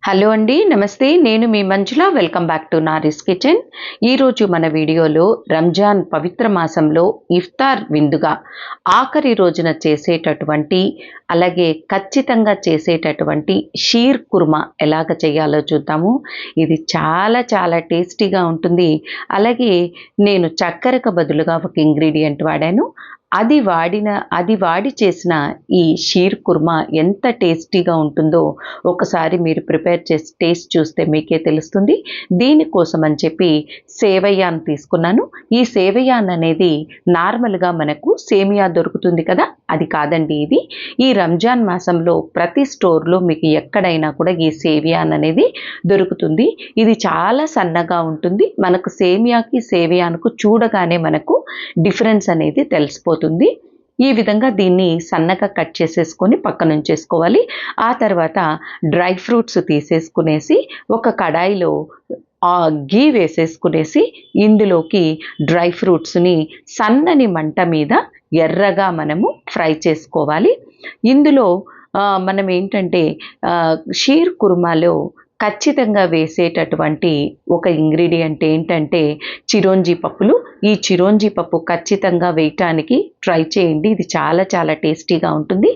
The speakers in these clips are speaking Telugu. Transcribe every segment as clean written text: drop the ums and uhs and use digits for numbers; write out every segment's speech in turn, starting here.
హలో అండి, నమస్తే. నేను మీ Manjula. Welcome back to Nari's kitchen. ఈరోజు మన వీడియోలో రంజాన్ పవిత్ర మాసంలో ఇఫ్తార్ విందుగా ఆఖరి రోజున చేసేటటువంటి, అలాగే ఖచ్చితంగా చేసేటటువంటి షీర్ కుర్మా ఎలాగ చేయాలో చూద్దాము. ఇది చాలా చాలా టేస్టీగా ఉంటుంది. అలాగే నేను చక్కెరకు బదులుగా ఒక ఇంగ్రీడియంట్ వాడాను. అది వాడి చేసిన ఈ షీర్ కుర్మా ఎంత టేస్టీగా ఉంటుందో ఒకసారి మీరు ప్రిపేర్ చేసి టేస్ట్ చూస్తే మీకే తెలుస్తుంది. దీనికోసం అని చెప్పి సేవయ్యాన్ తీసుకున్నాను. ఈ సేవయ్యాన్ అనేది నార్మల్గా మనకు సేమియా దొరుకుతుంది కదా, అది కాదండి. ఇది ఈ రంజాన్ మాసంలో ప్రతి స్టోర్లో మీకు ఎక్కడైనా కూడా ఈ సేవియాన్ అనేది దొరుకుతుంది. ఇది చాలా సన్నగా ఉంటుంది. మనకు సేమియాకి సేవియాన్కు చూడగానే మనకు డిఫరెన్స్ అనేది తెలిసిపోతుంది. ఈ విధంగా దీన్ని సన్నగా కట్ చేసేసుకొని పక్కన ఉంచేసుకోవాలి. ఆ తర్వాత డ్రై ఫ్రూట్స్ తీసేసుకునేసి ఒక కడాయిలో గీ వేసేసుకునేసి ఇందులోకి డ్రై ఫ్రూట్స్ని సన్నని మంట మీద ఎర్రగా మనము ఫ్రై చేసుకోవాలి. ఇందులో మనం ఏంటంటే షీర్ కుర్మాలో ఖచ్చితంగా వేసేటటువంటి ఒక ఇంగ్రీడియంట్ ఏంటంటే చిరోంజీ పప్పులు. ఈ చిరోంజీ పప్పు ఖచ్చితంగా వేయటానికి ట్రై చేయండి. ఇది చాలా చాలా టేస్టీగా ఉంటుంది.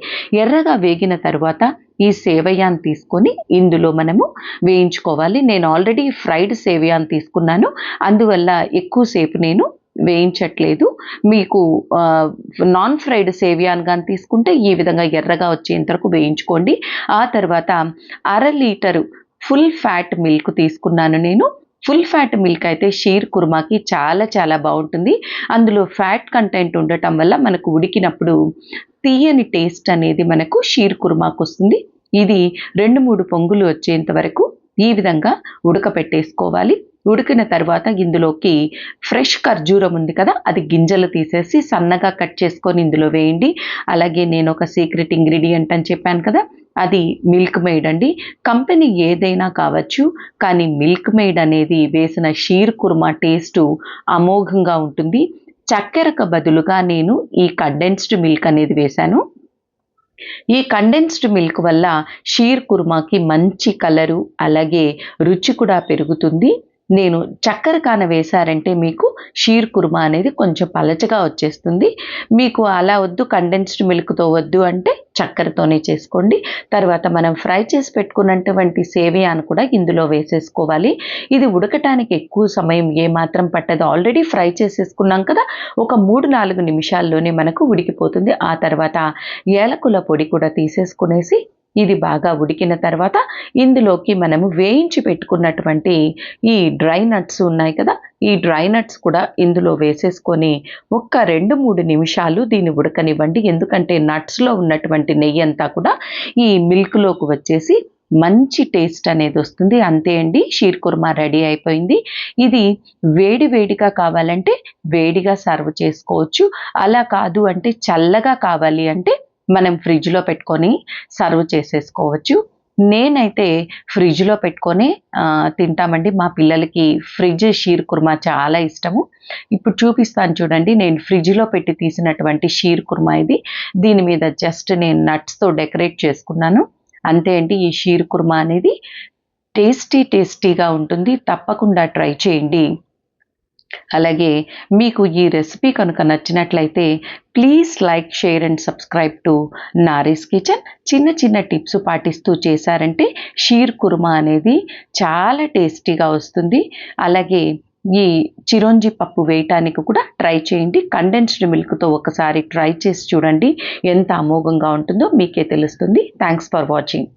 ఎర్రగా వేగిన తర్వాత ఈ సేవయాన్ తీసుకొని ఇందులో మనము వేయించుకోవాలి. నేను ఆల్రెడీ ఫ్రైడ్ సేవయాన్ తీసుకున్నాను, అందువల్ల ఎక్కువసేపు నేను వేయించట్లేదు. మీకు నాన్ ఫ్రైడ్ సేవియాన్ కానీ తీసుకుంటే ఈ విధంగా ఎర్రగా వచ్చేంత వరకు వేయించుకోండి. ఆ తర్వాత 1/2 లీటరు ఫుల్ ఫ్యాట్ మిల్క్ తీసుకున్నాను నేను. ఫుల్ ఫ్యాట్ మిల్క్ అయితే షీర్ కుర్మాకి చాలా చాలా బాగుంటుంది. అందులో ఫ్యాట్ కంటెంట్ ఉండటం వల్ల మనకు ఉడికినప్పుడు తీయని టేస్ట్ అనేది మనకు షీర్ కుర్మాకు వస్తుంది. ఇది 2-3 పొంగులు వచ్చేంత వరకు ఈ విధంగా ఉడకపెట్టేసుకోవాలి. ఉడికిన తర్వాత ఇందులోకి ఫ్రెష్ ఖర్జూరం ఉంది కదా, అది గింజలు తీసేసి సన్నగా కట్ చేసుకొని ఇందులో వేయండి. అలాగే నేను ఒక సీక్రెట్ ఇంగ్రీడియంట్ అని చెప్పాను కదా, అది మిల్క్ మెయిడ్ అండి. కంపెనీ ఏదైనా కావచ్చు, కానీ మిల్క్ మెయిడ్ అనేది వేసిన షీర్ కుర్మా టేస్టు అమోఘంగా ఉంటుంది. చక్కెరకు బదులుగా నేను ఈ కండెన్స్డ్ మిల్క్ అనేది వేశాను. ఈ కండెన్స్డ్ మిల్క్ వల్ల షీర్ కుర్మాకి మంచి కలరు, అలాగే రుచి కూడా పెరుగుతుంది. నేను చక్కెర కాన వేశారంటే మీకు షీర్ కుర్మా అనేది కొంచెం పలచగా వచ్చేస్తుంది. మీకు అలా వద్దు, కండెన్స్డ్ మిల్క్తో వద్దు అంటే చక్కెరతోనే చేసుకోండి. తర్వాత మనం ఫ్రై చేసి పెట్టుకున్నటువంటి సేవియాను కూడా ఇందులో వేసేసుకోవాలి. ఇది ఉడకటానికి ఎక్కువ సమయం ఏమాత్రం పట్టదు. ఆల్రెడీ ఫ్రై చేసేసుకున్నాం కదా, ఒక 3-4 నిమిషాల్లోనే మనకు ఉడికిపోతుంది. ఆ తర్వాత ఏలకుల పొడి కూడా తీసేసుకునేసి ఇది బాగా ఉడికిన తర్వాత ఇందులోకి మనము వేయించి పెట్టుకున్నటువంటి ఈ డ్రై నట్స్ ఉన్నాయి కదా, ఈ డ్రై నట్స్ కూడా ఇందులో వేసేసుకొని ఒక్క 2-3 నిమిషాలు దీన్ని ఉడకనివ్వండి. ఎందుకంటే నట్స్లో ఉన్నటువంటి నెయ్యి అంతా కూడా ఈ మిల్క్లోకి వచ్చేసి మంచి టేస్ట్ అనేది వస్తుంది. అంతే అండి, షీర్ కుర్మా రెడీ అయిపోయింది. ఇది వేడి వేడిగా కావాలంటే వేడిగా సర్వ్ చేసుకోవచ్చు. అలా కాదు అంటే చల్లగా కావాలి అంటే మనం ఫ్రిడ్జ్లో పెట్టుకొని సర్వ్ చేసేసుకోవచ్చు. నేనైతే ఫ్రిడ్జ్లో పెట్టుకొని తింటామండి. మా పిల్లలకి ఫ్రిడ్జ్ షీర్ కుర్మా చాలా ఇష్టము. ఇప్పుడు చూపిస్తాను చూడండి, నేను ఫ్రిడ్జ్లో పెట్టి తీసినటువంటి షీర్ కుర్మా ఇది. దీని మీద జస్ట్ నేను నట్స్తో డెకరేట్ చేసుకున్నాను. అంతే అండి, ఈ షీర్ కుర్మా అనేది టేస్టీగా ఉంటుంది. తప్పకుండా ట్రై చేయండి. అలాగే మీకు ఈ రెసిపీ కనుక నచ్చినట్లయితే please like, share and subscribe to Nari's kitchen. చిన్న చిన్న టిప్స్ పాటిస్తూ చేశారంటే షీర్ కుర్మా అనేది చాలా టేస్టీగా వస్తుంది. అలాగే ఈ చిరోంజి పప్పు వేయటానికి కూడా ట్రై చేయండి. కండెన్స్డ్ మిల్క్తో ఒకసారి ట్రై చేసి చూడండి, ఎంత అమోఘంగా ఉంటుందో మీకే తెలుస్తుంది. Thanks for watching.